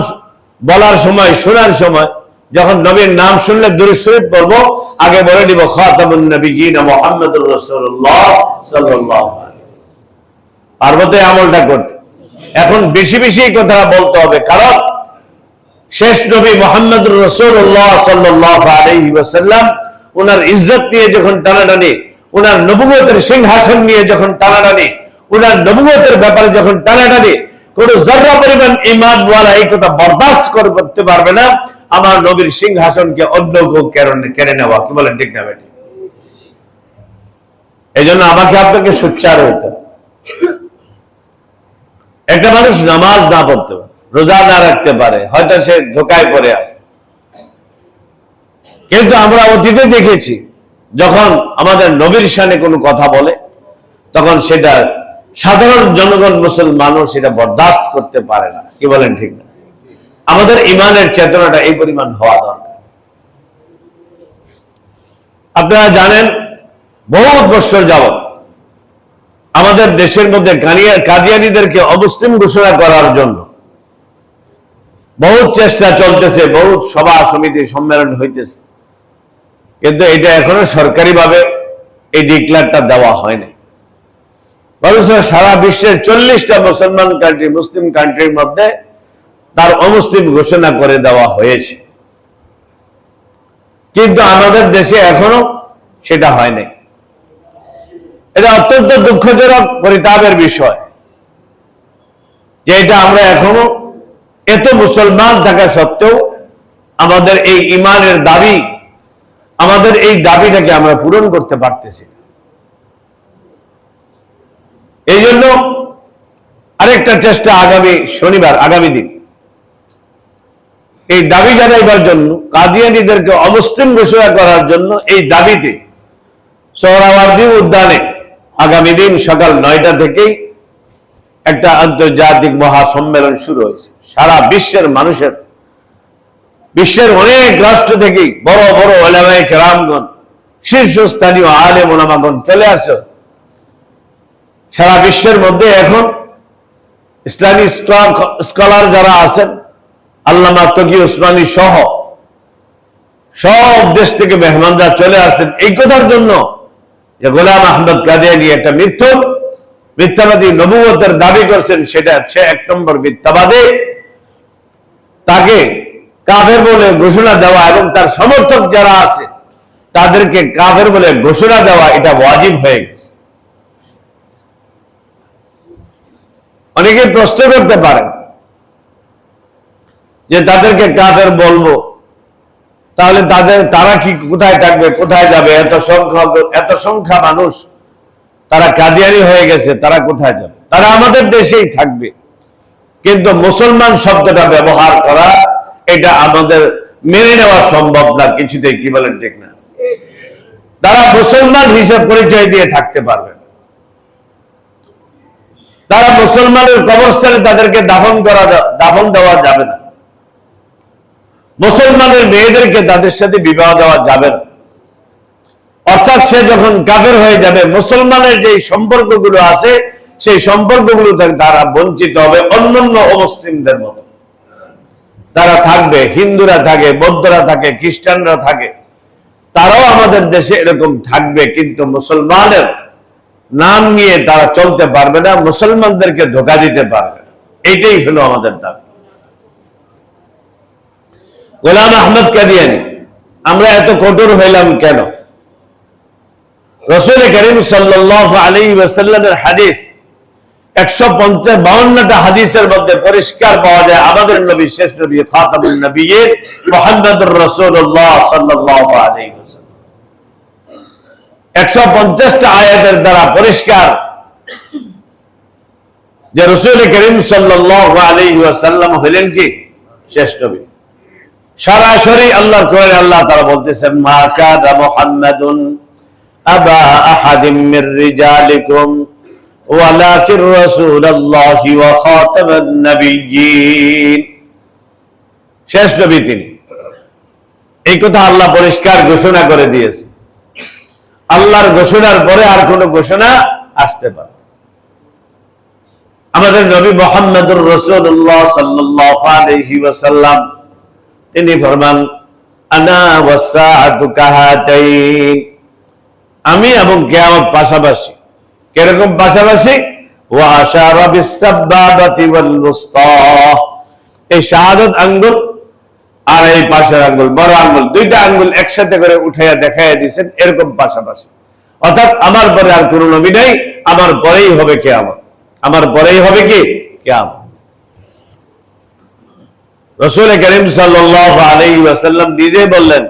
[SPEAKER 1] বলার সময়, শোনার সময়, যখন নবীর নাম শুনলে দুরূদ শরীফ পড়বো, আগে বলে দিব খাতামুন নবিয়্যিন মুহাম্মদুর রাসূলুল্লাহ সাল্লাল্লাহু আলাইহি ওয়াসাল্লাম। পার্বতে আমলটা করতে এখন বেশি বেশি কথা বলতে হবে, কারণ শেষ নবী মুহাম্মদুর রাসূলুল্লাহ সাল্লাল্লাহু আলাইহি ওয়াসাল্লাম ওনার ইজ্জত নিয়ে যখন টানাটানি, ওনার নবুয়তের সিংহাসন নিয়ে যখন টানাটানি, ওনার নবুয়তের ব্যাপারে যখন টানাটানি, কোন জররা পরিমাণ ঈমানওয়ালা এই কথা বরদাস্ত করতে পারবে না, আমার নবীর সিংহাসনকে অন্য কেউ কেড়ে নেওয়া। কি বলেন, ঠিক না বেটি? এই জন্য আমাকে আপনাকে সোচ্চার হইতে হবে। একটা মানুষ নামাজ না পড়তে পারে, রোজা না রাখতে পারে, হয়তো সে ধোঁকায় পড়ে আছে, কিন্তু আমরা অতীতে দেখেছি যখন আমাদের নবীর শানে কোনো কথা বলে, তখন সেটা সাধারণ জনগণ, মুসলমানও সেটা বরদাস্ত করতে পারে না। কি বলেন, ঠিক না? আমাদের ইমানের চেতনাটা এই পরিমাণ হওয়া দরকার। আপনারা জানেন, বহুত বছর যাবত আমাদের দেশের মধ্যে কাদিয়ানীদেরকে অমুসলিম ঘোষণা করার জন্য বহুত চেষ্টা চলতেছে, বহুত সভা সমিতি সম্মেলন হইতেছে, কিন্তু এটা এখনো সরকারিভাবে এই ডিক্লারটা দেওয়া হয়নি। বরঞ্চ সারা বিশ্বের 40টা মুসলমান কান্ট্রি, মুসলিম কান্ট্রির মধ্যে তার অমুসলিম ঘোষণা করে দেওয়া হয়েছে, কিন্তু আমাদের দেশে এখনো সেটা হয়নি। এটা অত্যন্ত দুঃখজনক, পরিতাপের বিষয় যে এটা আমরা এখনো এত মুসলমান থাকা সত্ত্বেও আমাদের এই ইমানের দাবি, আমাদের এই দাবিটাকে আমরা পূরণ করতে পারতেছি না। এই জন্য আরেকটা চেষ্টা, আগামী শনিবার, আগামী দিন এই দাবি জানাইবার জন্য, কাদিয়ানীদেরকে অমুসলিম ঘোষণা করার জন্য, এই দাবিতে সোহরাওয়ার্দী উদ্যানে আগামী দিন সকাল 9টা থেকেই একটা আন্তর্জাতিক মহাসম্মেলন শুরু হয়েছে। সারা বিশ্বের মানুষের, বিশ্বের অনেক রাষ্ট্র থেকেই বড় বড় উলামায়ে কেরামগণ, শীর্ষস্থানীয় আলেম ওলামাগণ চলে আসে। সারা বিশ্বের মধ্যে এখন ইসলামিক স্কলার যারা আছেন, আল্লামা তকি উসমানী সহ সব দেশ থেকে মেহমানরা চলে আসেন এই কথার জন্য যে গোলাম আহমদ কাদিয়ানী একটা মিথ্যাবাদী নবুয়তের দাবি করছেন, সেটা হচ্ছে 1 নম্বর মিথ্যাবাদী। তাকে কাফের বলে ঘোষণা দেওয়া এবং তার সমর্থক যারা আছে তাদেরকে কাফের বলে ঘোষণা দেওয়া, এটা ওয়াজিব হয়ে গেছে। অনেকে প্রশ্ন করতে পারেন যে তাদেরকে কাফের বলবো, তাহলে তারা কি কোথায় থাকবে, কোথায় যাবে? এত সংখ্যা মানুষ, তারা কাদিয়ানি হয়ে গেছে, তারা কোথায় যাবে? তারা আমাদের দেশেই থাকবে। কিন্তু মুসলমান শব্দটা ব্যবহার করা, এটা আমাদের মেনে নেওয়া সম্ভব না কিছুতেই। কি বলেন, ঠিক না? তারা মুসলমান হিসেবে পরিচয় দিয়ে থাকতে পারবে না। তারা মুসলমানের কবরস্থানে তাদেরকে দাফন দেওয়া যাবে না। মুসলমানের মেয়েদেরকে তাদের সাথে বিবাহ দেওয়া যাবে না। অর্থাৎ সে যখন কাফের হয়ে যাবে, মুসলমানের যে সম্পর্কগুলো আছে সেই সম্পর্কগুলো তারা বঞ্চিত হবে অন্যান্য অমুসলিমদের মতো। তারা থাকবে, হিন্দুরা থাকে, বৌদ্ধরা থাকে, খ্রিস্টানরা থাকে, তারাও আমাদের দেশে এরকম থাকবে, কিন্তু মুসলমানের নাম নিয়ে তারা চলতে পারবে না, মুসলমানদেরকে ধোঁকা দিতে পারবে না। এইটাই হলো আমাদের দাবি। গোলাম আহমদ কাদিয়ানী, আমরা এত কঠোর হইলাম কেন? রাসূল করিম সাল্লাল্লাহু আলাইহি ওয়াসাল্লামের হাদিস 152টা হাদিসের মধ্যে পরিষ্কার পাওয়া যায় আমাদের নবী, শেষ নবী, খাতামুন নবিয়্যিন মুহাম্মদুর রাসূলুল্লাহ সাল্লাল্লাহু আলাইহি ওয়াসাল্লাম 150টা আয়াতের দ্বারা পরিষ্কার যে রাসূল করিম সাল্লাল্লাহু আলাইহি ওয়াসাল্লাম হলেন কি? শেষ নবী। সরাসরি আল্লাহর কোরআনে আল্লাহ তাআলা বলতেছেন, মা কানা মুহাম্মাদুন আবা আহাদিম মির রিজালিকুম ওয়ালাকিন রাসূলুল্লাহি ওয়া খাতামান নাবিয়্যিন। শেষ নবী তিনি। এই কথা আল্লাহ পরিষ্কার ঘোষণা করে দিয়েছে। আল্লাহর ঘোষণার পরে আর কোন ঘোষণা আসতে পারে? আমাদের নবী মুহাম্মদুর রাসূলুল্লাহ সাল্লাল্লাহু আলাইহি ওয়াসাল্লাম তিনি ফরমান, আনা ওয়াসাআতু কাহাতাইন, আমি এবং কিয়ামত পাশাপাশি। কিরকম পাশাপাশি? ওয়া আশারা বিস-সাবাবাতি ওয়াল উসতা, এই শাহাদাত আঙ্গুল আর এই পাশের আঙ্গুল, বড় আঙ্গুল, দুইটা আঙ্গুল একসাথে করে উঠাইয়া দেখাইয়া দিয়েছেন, এরকম পাশাপাশি। অর্থাৎ আমার পরে আর কোন নবী নাই, আমার পরেই হবে কিয়ামত, আমার পরেই হবে কি? কিয়ামত। রাসূল করিম সাল্লাল্লাহু আলাইহি ওয়াসাল্লাম নিজে বললেন,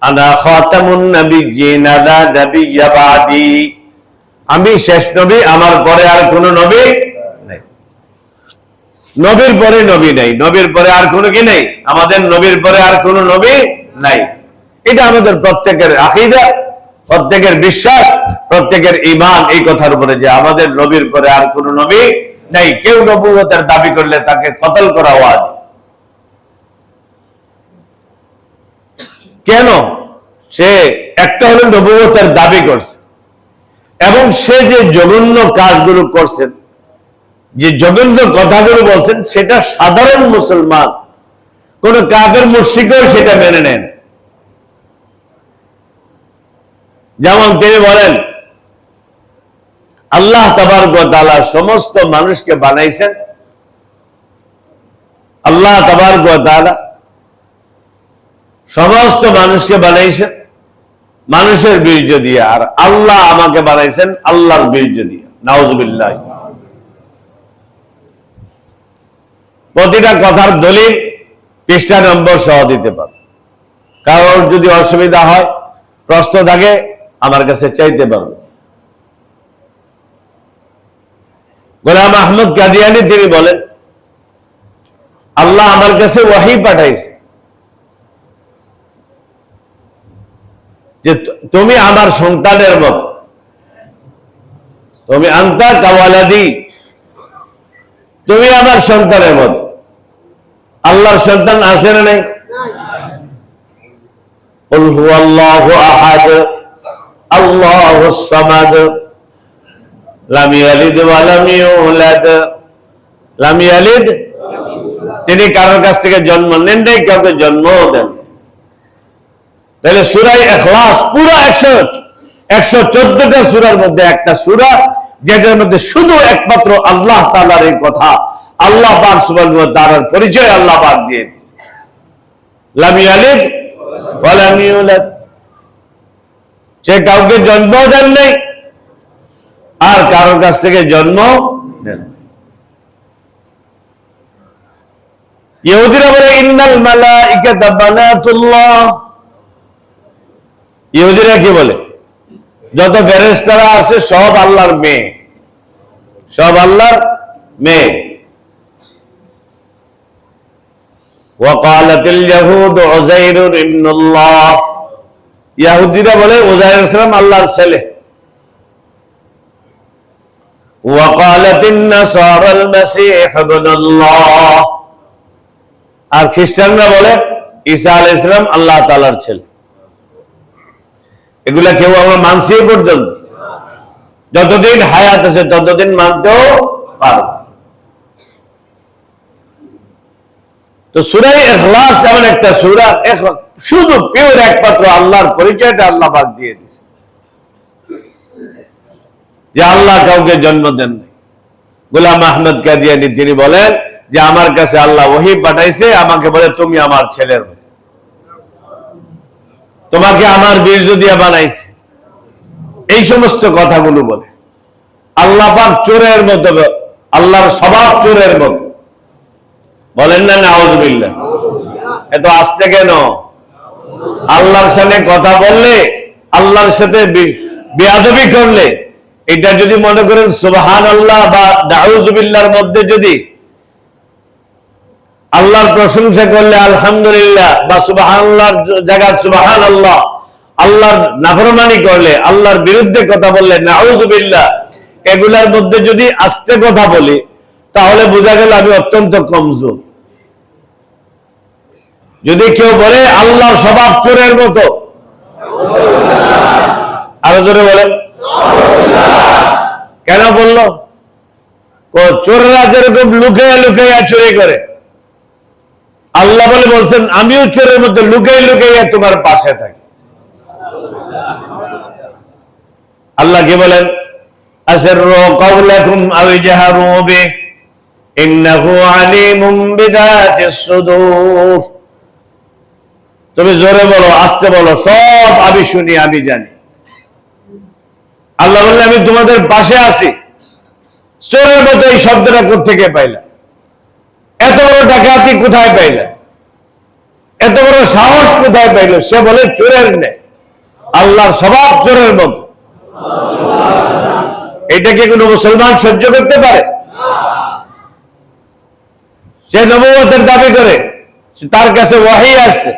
[SPEAKER 1] আনা খাতামুন নাবিয়্যিন লা নাবিয়্যা বাদি, আমি শেষ নবী, আমার পরে আর কোন নবী নাই। নবীর পরে নবী নাই, নবীর পরে আর কোন কি নেই? আমাদের নবীর পরে আর কোন নবী নাই। এটা আমাদের প্রত্যেকের আকীদা, প্রত্যেকের বিশ্বাস, প্রত্যেকের ঈমান এই কথার উপরে যে আমাদের নবীর পরে আর কোন নবী নাই। কেউ নবুয়তের দাবি করলে তাকে কতল করা ওয়াজিব। কেন? সে একটা হলো নবুয়তের দাবি করছে, এবং সে যে জঘন্য কাজগুলো করছেন, যে জঘন্য কথাগুলো বলছেন, সেটা সাধারণ মুসলমান, কোন কাফের মুশরিকও সেটা মেনে নেন। যেমন তিনি বলেন, আল্লাহ তাবারক ওয়া তাআলা সমস্ত মানুষকে বানাইছেন, আল্লাহ তাবারক ওয়া তাআলা সমস্ত মানুষকে বানাইছেন মানুষের বীর্য দিয়ে, আর আল্লাহ আমাকে বানাইছেন আল্লাহর বীর্য দিয়ে। নাউজুবিল্লাহ। প্রতিটা কথার দলিল পৃষ্ঠা নম্বর সহ দিতে পারো। কারোর যদি অসুবিধা হয়, প্রশ্ন থাকে, আমার কাছে চাইতে পারবে। গোলাম আহমদ কাদিয়ানী তিনি বলেন, আল্লাহ আমার কাছে ওয়াহী পাঠাইছে যে তুমি আমার সন্তানের মতো, তুমি আনতা কাওয়ালাদি, তুমি আমার সন্তানের মতো। আল্লাহর সন্তান আছে না নাই? কুল হুয়াল্লাহু আহাদ আল্লাহুস সামাদ লাম ইয়ালিদ ওয়া লাম ইউলাদ। লাম ইয়ালিদ, তিনি কারোর কাছ থেকে জন্ম নেন নাই, কাউকে জন্মও দেন। তাহলে সূরা ইখলাস পুরো 114টা সূরার মধ্যে একটা সূরা যেটার মধ্যে শুধু একমাত্র আল্লাহ তাআলার এই কথা, আল্লাহ পাক সুবহানাহু ওয়া তাআলার পরিচয় আল্লাহ পাক দিয়ে দিয়েছে। লাম ইয়ালিদ ওয়া লাম ইউলাদ, সে কাউকে জন্ম দেন নাই আর কারোর কাছ থেকে জন্ম নেন। ইহুদিরা বলে ইন্নাল মালাইকাতা বানাতুল্লাহ। ইহুদিরা কি বলে? যত ফেরেশতারা আছে সব আল্লাহর মেয়ে, সব আল্লাহর মেয়ে। ওয়াকালাতিল ইয়াহুদ উযাইর ইবনুল্লাহ। ইহুদিরা বলে উযাইর আলাইহিস সালাম আল্লাহর ছেলে। ওয়াকালাতিন নাসারাল মাসীহ ইবনুল্লাহ। আর খ্রিস্টানরা বলে ঈসা আলাইহিস সালাম আল্লাহ তাআলার ছেলে। এগুলা কেউ আমরা মানছি পর্যন্ত? যতদিন হায়াত আছে ততদিন মানতেও পারব। তো সূরা ইখলাস এমন একটা সূরা, শুধু পিওর একমাত্র আল্লাহর পরিচয়টা আল্লাহ পাক দিয়ে দিয়েছে, যে আল্লাহ কাউকে জন্ম দেন নাই। গোলাম আহমদ কাদিয়ানী তিনি বলেন যে আমার কাছে আল্লাহ ওহী পাঠাইছে, আমাকে বলে তুমি আমার ছেলের মতো, তোমাকে আমার বীর্য দিয়ে বানাইছে, এই সমস্ত কথাগুলো বলে। আল্লাহ পাক চোরের মতো, আল্লাহর স্বভাব চোরের মতো। বলেন না নাউজুবিল্লাহ? এত আস্তে কেন? আল্লাহর সামনে কথা বললে, আল্লাহর সাথে বেয়াদবি করলে, এটা যদি মনে করেন সুবহানাল্লাহ বা নাউজুবিল্লাহর মধ্যে যদি আল্লাহর প্রশংসা করলে আলহামদুলিল্লাহ বা সুবহানাল্লাহর জায়গায় সুবহানাল্লাহ, আল্লাহর নাফরমানি করলে, আল্লাহর বিরুদ্ধে কথা বললে নাউজুবিল্লাহ, এগুলার মধ্যে যদি আস্তে কথা বলি তাহলে বোঝা গেল আমি অত্যন্ত কমজোর। যদি কেউ বলে আল্লাহর স্বভাব চোরের মতো, আরো জোরে বলেন কেন বললো? চোররা যেরকম লুকিয়ে লুকিয়ে চুরি করে, আল্লাহ বলে বলছেন আমিও চোরের মধ্যে লুকিয়ে লুকিয়ে তোমার পাশে থাকি। আল্লাহ কি বলেন? আসিররু কাওলাকুম আও ইজহারু বিহি ইন্নাহু আলিমুম বিযাতিস সুদূর। তুমি জোরে বলো, আস্তে বলো, সব আমি শুনি, আমি জানি। আল্লাহ বললেন আমি তোমাদের পাশে আছি। চোরের মতো এই শব্দটা কোত্থেকে পাইলা? এত বড় ডাকাতি কোথায় পাইলা? এত বড় সাহস কোথায় পাইল? সে বলে চোরের নেই, আল্লাহর স্বভাব চোরের মতো। এটাকে কোন মুসলমান সহ্য করতে পারে? সে নবুয়তের দাবি করে, তার কাছে ওয়াহী আসছে,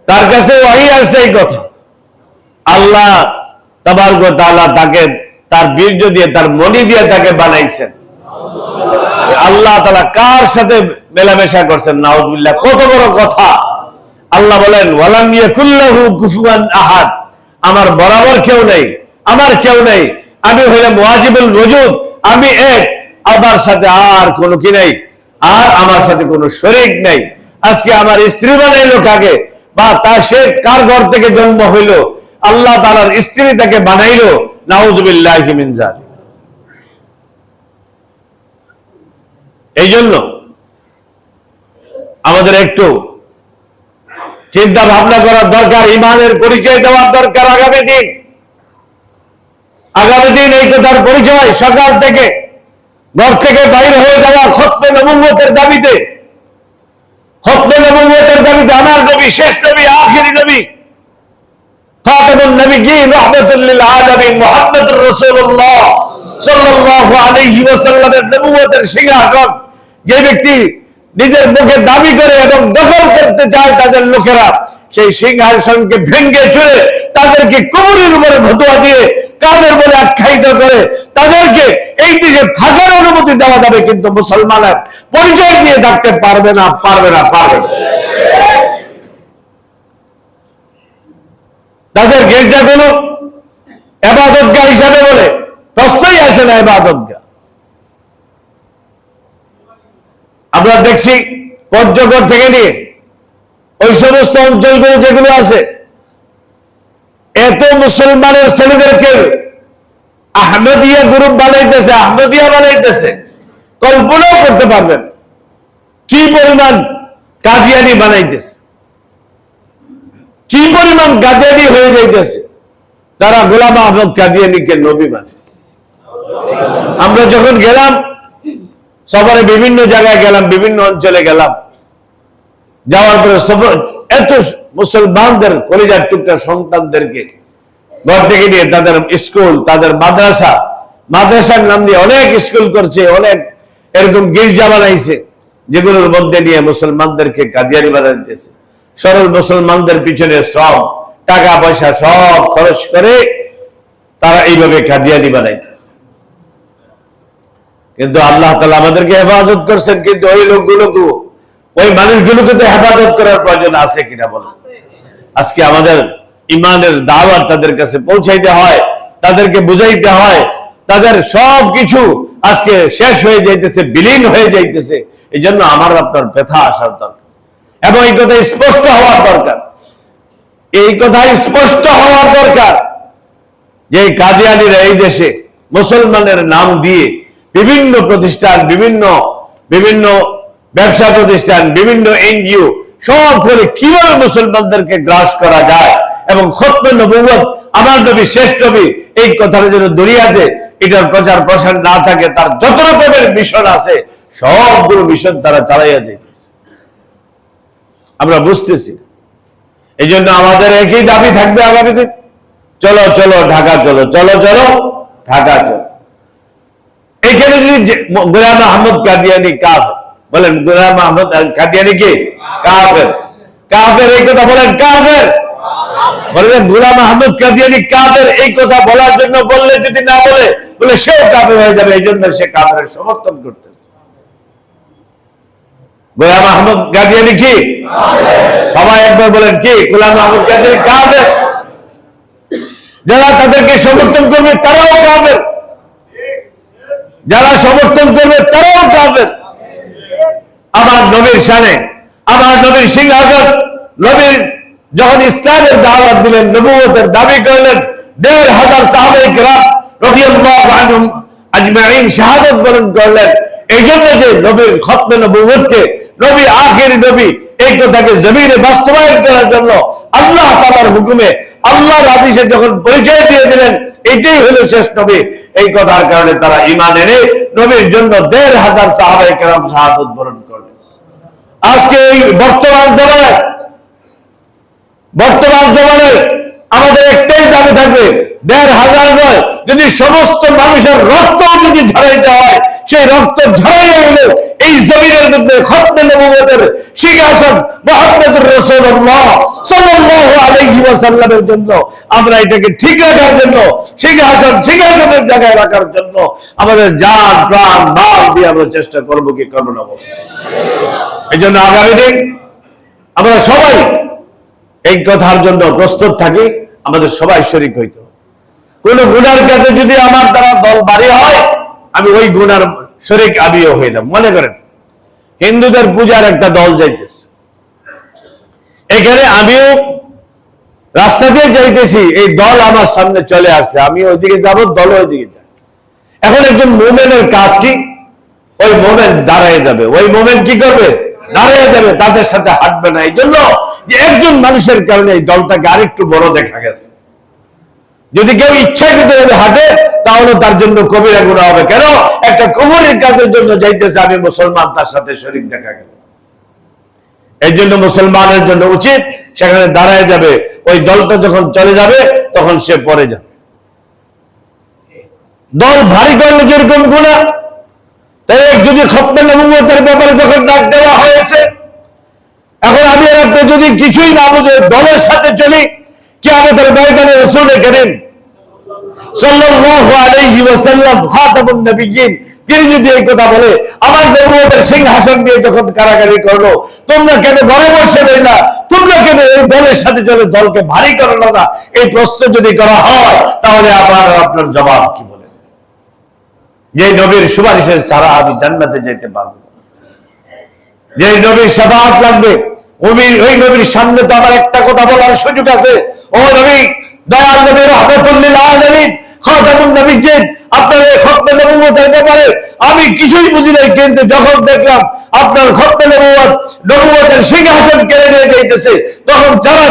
[SPEAKER 1] তার কাছে ওয়াহী আসছে এই কথা। আল্লাহ তাবারক ওয়া তাআলা তাকে তার বীর্য দিয়ে, তার মনি দিয়ে তাকে বানাইছেন। আল্লাহ তাআলা কার সাথে মেলামেশা করছেন? নাউজুবিল্লাহ। কত বড় কথা! আল্লাহ বলেন ওয়ালাম ইয়াকুল্লাহু কুফুয়ান আহাদ। আমার বরাবর কেউ নেই, আমার কেউ নেই, আমি হইলাম ওয়াজিবুল ওজুদ, আমি এক, আমার সাথে আর কোনো কি নেই, আর আমার সাথে কোনো শরীক নেই। আজকে আমার স্ত্রী বানাইলো কাকে, বা তা সে কার ঘর থেকে জন্ম হইল? আল্লাহ তাআলার স্ত্রী তাকে বানাইলো। নাউজুবিল্লাহি মিন যালিক। এই জন্য আমাদের একটু চিন্তা ভাবনা করার দরকার, ইমানের পরিচয় দেওয়ার দরকার। আগামী দিন এই কথার পরিচয়, সকাল থেকে ঘর থেকে বাইরে হয়ে যাওয়া খতমে নবুয়তের দাবিতে, খতমে নবুয়তের দাবিতে আমার নবী, শেষ নবী, আখিরি নবী, খাতামুন নবিয়্যিন রাহমাতুল লিল আলামিন মুহাম্মদুর রাসূলুল্লাহ সাল্লাল্লাহু আলাইহি ওয়াসাল্লামের নবুয়তের সিংহাসন যে ব্যক্তি নিজের মুখে দাবি করে এবং দখল করতে চায় তাদের লোকেরা, সেই সিংহাসনকে ভেঙে চুরে তাদেরকে কবরের উপরে ফতোয়া দিয়ে কাদের বলে আখ্যায়িত করে তাদেরকে এই দেশে থাকার অনুমতি দেওয়া যাবে, কিন্তু মুসলমানের পরিচয় দিয়ে থাকতে পারবে না, পারবে না, পারবে না। তাদের গির্জাগুলো ইবাদতগাহ হিসাবে বলে প্রশ্নই আসে না ইবাদতগাহ। আমরা দেখছি পঞ্চগড় থেকে নিয়ে ওই সমস্ত অঞ্চলগুলো যেগুলো আছে, এত মুসলমানের ছেলেদেরকে আহমদিয়া গ্রুপ বানাইতেছে, আহমদিয়া বানাইতেছে, কল্পনাও করতে পারবেন কি পরিমাণ কাদিয়ানি বানাইতেছে, কি পরিমাণ কাদিয়ানি হয়ে যাইতেছে। তারা গোলাম আহমদ কাদিয়ানিকে নবী মানে। আমরা যখন গেলাম সফরে বিভিন্ন জায়গায় গেলাম, বিভিন্ন অঞ্চলে গেলাম। যাওয়ার পরে এত মুসলমানদের কলিজার টুকরা সন্তানদেরকে ঘর থেকে নিয়ে তাদের স্কুল, তাদের মাদ্রাসার নাম দিয়ে অনেক স্কুল করছে, অনেক এরকম গির্জা বানাইছে, যেগুলোর মধ্যে নিয়ে মুসলমানদেরকে কাদিয়ানি বানাইতেছে। সরল মুসলমানদের পিছনে শ্রম, টাকা পয়সা সব খরচ করে তারা এইভাবে কাদিয়ানি বানাইতেছে। কিন্তু আল্লাহ তাআলা আমাদেরকে হেফাজত করছেন, কিন্তু ওই লোকগুলোকে, ওই মানুষগুলোকে তো হেফাজত করার প্রয়োজন আছে কিনা বলেন? আজকে আমাদের ইমানের দাওয়াত তাদের কাছে পৌঁছাইতে হয়, তাদেরকে বুঝাইতে হয়। তাদের সব কিছু আজকে শেষ হয়ে যাইতেছে, বিলীন হয়ে যাইতেছে। এই জন্য আমার আপনার ব্যথা আসার দরকার এবং এই কথা স্পষ্ট হওয়ার দরকার। এই কথা স্পষ্ট হওয়ার দরকার যে কাদিয়ানিরা এই দেশে মুসলমানের নাম দিয়ে বিভিন্ন প্রতিষ্ঠান, বিভিন্ন ব্যবসা প্রতিষ্ঠান, বিভিন্ন এনজিও সব করে কিভাবে মুসলমানদেরকে গ্রাস করা যায় এবং খতমে নবুয়ত, আমার নবী শেষ নবী, এই কথাটা যেন দুনিয়াতে এটার প্রচার প্রসার না থাকে, তার যত রকমের মিশন আছে সবগুলো মিশন তারা চালাইয়া দিতেছে, আমরা বুঝতেছি। এই জন্য আমাদের একই দাবি থাকবে আগামী দিন, চলো চলো ঢাকা চলো, চলো চলো ঢাকা চলো। এখানে যদি গোলাম আহমদ কাদিয়ানি কাফের বলেন, গোলাম আহমদ কাদিয়ানি কি কাফের? কাফের এই কথা বলেন, কাফের বলেন, গোলাম আহমদ কাদিয়ানি কাফের এই কথা বলার জন্য বললে, যদি না বলে সেও কাফের হয়ে যাবে। এই জন্য সে কাফের সমর্থন করতেছে। গোলাম আহমদ কাদিয়ানি কি? সবাই একবার বলেন কি? গোলাম আহমদ কাদিয়ানি কাফের। যারা তাদেরকে সমর্থন করবে তারাও কাফের, যারা সমর্থন করবে তারাও কাফের। আমার নবীর শানে, আমার নবীর সিংহাসন, নবীর যখন ইসলামের দাওয়াত দিলেন, নবুয়তের দাবি করলেন, ১৫০০ সাহাবায়ে কেরাম রাদিয়াল্লাহু আনহুম আজমাইন শাহাদাত বরণ করলেন। এই জন্য যে নবীর খতমে নবুয়তকে, নবী আখিরি নবী, এই কথাকে জমিনে বাস্তবায়ন করার জন্য আল্লাহ তাআলার হুকুমে, আল্লাহর আদেশে যখন পরিচয় দিয়ে দিলেন এটাই হলো শেষ নবী, এই কথার কারণে তারা ঈমান এনে নবীর জন্য ১৫০০ সাহাবায়ে কেরাম শাহাদাত বরণ করলেন। আজকে এই বর্তমান জমানায় আমাদের একটাই দাবি থাকবে, ১৫০০ নয়, যদি সমস্ত মানুষের রক্ত যদি ঝরাইতে হয়, সেই রক্ত ঝরাইয়া হলেও এই জমিনের মধ্যে খতমে নবুয়তের সিংহাসন মুহাম্মদুর রাসূলুল্লাহ সাল্লাল্লাহু আলাইহি ওয়াসাল্লামের জন্য, আমরা এটাকে ঠিক রাখার জন্য, সিংহাসনের জায়গায় রাখার জন্য আমাদের জান প্রাণ মাল দিয়ে আমরা চেষ্টা করবো কি করবো না? এই জন্য আগামী দিন আমরা সবাই এই কথার জন্য প্রস্তুত থাকি, আমাদের সবাই শরীক হইতো। কোন গুনার কাছে যদি আমার দ্বারা দল বাড়ি হয়, আমি ওই গুনার শরীক আমিও হইলাম। মনে করেন হিন্দুদের পূজার একটা দল যাইতেছে, এখানে আমিও রাস্তা দিয়ে যাইতেছি, এই দল আমার সামনে চলে আসছে, আমি ওইদিকে যাবো, দল ওইদিকে যায়। এখন একজন মোমেনের কাজটি, ওই মোমেন দাঁড়ায় যাবে, ওই মোমেন কি করবে? দাঁড়িয়ে যাবে, তাদের সাথে হাঁটবে না। এই জন্য যে একজন মানুষের কারণে এই দলটাকে আরেকটু বড় দেখা গেছে। যদি কেউ ইচ্ছাকৃতভাবে হাঁটে তাহলে তার জন্য কবিরা গুনাহ হবে। কেন? একটা কুফরের কাজের জন্য যাইতেছে, আমি মুসলমান, তার সাথে শরীক দেখা গেল। এই জন্য মুসলমানের জন্য উচিত সেখানে দাঁড়ায় যাবে, ওই দলটা যখন চলে যাবে তখন সে পরে যাবে। দল ভারী করলে যেরকম গুনাহ, তাই যদি খতমে নবুয়তের ব্যাপারে যখন ডাক দেওয়া হয়েছে, এখন আমি আর আপনি যদি কিছুই না বুঝে দলের সাথে চলি, কিয়ামতের ময়দানে রাসূল করিম সাল্লাল্লাহু আলাইহি ওয়াসাল্লাম খাতামুন নবিয়্যিন, তিনি যদি এই কথা বলে, আমার নবুয়তের সিংহাসন নিয়ে যখন কারাকারি করলো, তোমরা কেন ঘরে বসে রইলা, তোমরা কেন এই দলের সাথে চলে দলকে ভারী করলো না, এই প্রশ্ন যদি করা হয়, তাহলে আপনার জবাব কি বলে? যে নবীর সুপারিশের ছাড়া আমি জান্নাতে যেতে পারবো, যে নবীর শাফাআত লাগবে, ওই নবীর সামনে তো আমার একটা কথা বলার সুযোগ আছে। ও নবী, দয়াল নবী, রাহমাতুল লিল আলামিন, খাতামুন নবিয়্যিন, আপনার এই খতমে নবুয়তের ব্যাপারে আমি কিছুই বুঝি নাই, কিন্তু যখন দেখলাম আপনার খতমে নবুয়তের সিংহাসন কেড়ে নিয়ে যাইতেছে, তখন যারা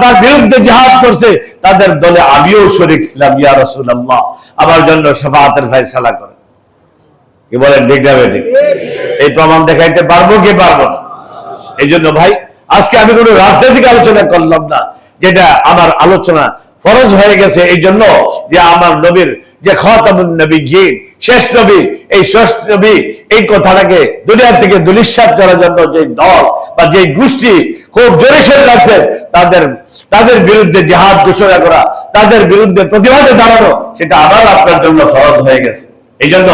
[SPEAKER 1] তার বিরুদ্ধে জিহাদ করছে তাদের দলে আমিও শরীক ছিলাম। ইয়া রাসূলুল্লাহ, আমার জন্য শাফাআতের ফয়সালা করেন। কি বলেন, ঠিক না বেঠিক? এই প্রমাণ দেখাইতে পারবো কি পারবো না? এই জন্য ভাই আজকে আমি কোনো রাজনৈতিক আলোচনা করলাম না, যেটা আমার আলোচনা ফরজ হয়ে গেছে এই জন্য যে আমার নবীর যে খাতামুন নবিয়্যিন, শেষ নবী, এই শেষ নবী এই কথাটাকে দুনিয়া থেকে দুলিশ্বাত করার জন্য যে দল বা যে গোষ্ঠী খুব জোরে সোরে লাগছে, তাদের বিরুদ্ধে জিহাদ ঘোষণা করা, তাদের বিরুদ্ধে প্রতিবাদে দাঁড়ানো, সেটা আবার আপনার জন্য ফরজ হয়ে গেছে। এই জন্য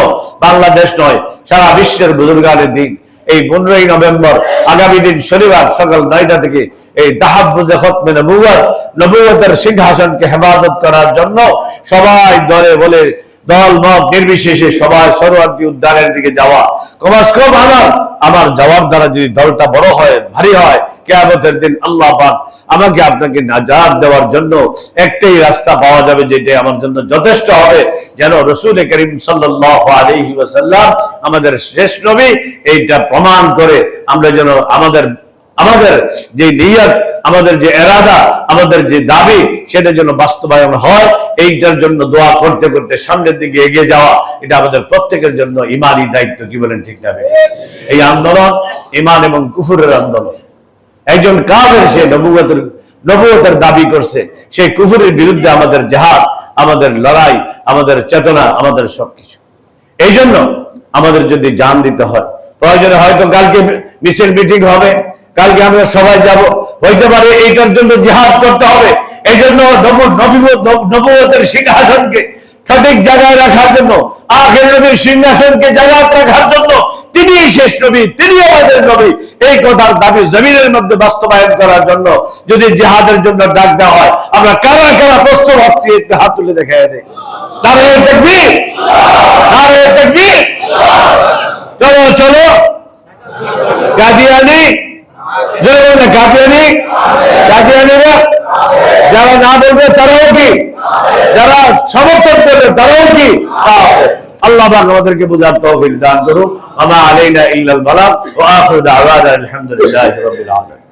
[SPEAKER 1] বাংলাদেশ নয়, সারা বিশ্বের বুজুর্গানের দিন এই 15ই নভেম্বর আগামী দিন শনিবার সকাল 9টা থেকে এই তাহাফুজে খতমে নবুয়ত, নবুয়তের সিংহাসনকে হেফাজত করার জন্য সবাই দলে বলে দল মত নির্বিশেষে সবাই সরোয়ার্দী উদ্যানের দিকে যাওয়া। কমাস কম আমার যাওয়ার দ্বারা যদি দলটা বড় হয়, ভারী হয়, কিয়ামতের দিন আল্লাহ পাক আমাকে আপনাকে নাজাত দেওয়ার জন্য একটাই রাস্তা পাওয়া যাবে, যেটা আমার জন্য যথেষ্ট হবে, যেন রাসূল করিম সাল্লাল্লাহু আলাইহি ওয়াসাল্লাম আমাদের শেষ নবী এইটা প্রমাণ করে আমরা যেন আমাদের যে নিয়ত, আমাদের যে ইরাদা, আমাদের যে দাবি, সেটা যেন বাস্তবায়ন হয়। এইটার জন্য দোয়া করতে করতে সামনের দিকে এগিয়ে যাওয়া, এটা আমাদের প্রত্যেকের জন্য ইমানি দায়িত্ব। কি বলেন, ঠিক না? এই আন্দোলন ইমান এবং কুফরের আন্দোলন। একজন কাফের সে নবুয়তের দাবি করছে, সেই কুফরের বিরুদ্ধে আমাদের জিহাদ, আমাদের লড়াই, আমাদের চেতনা, আমাদের সবকিছু। এই জন্য আমাদের যদি জান দিতে হয়, প্রয়োজনে হয়তো কালকে মিছিল মিটিং হবে, কালকে আমরা সবাই যাব, হইতে পারে এইটার জন্য জিহাদ করতে হবে। এই জন্য নবুয়তের সিংহাসনকে সঠিক জায়গায় রাখার জন্য, আখির নবীর সিংহাসনকে জায়গায় রাখার জন্য, তিনি শেষ নবী, তিনি আমাদের নবী, এই কথার দাবি জমিনের মধ্যে বাস্তবায়ন করার জন্য যদি জিহাদের জন্য ডাক দেওয়া হয়, আমরা কারা কারা প্রস্তুত আছি একটু হাত তুলে দেখায় দেয়। নারে তাকবীর, নারে তাকবীর। চলো চলো কাদিয়ানি, কাদিয়ানিরা যারা না বলবে তারাও কি, যারা সমর্থন করবে তারাও কি। আল্লাহ পাক আমাদেরকে বুঝার তৌফিক দান করুন। আমা আলাইনা ইল্লাল বালাগ ওয়া আখিরু দাওয়ানা আলহামদুলিল্লাহি রাব্বিল আলামিন।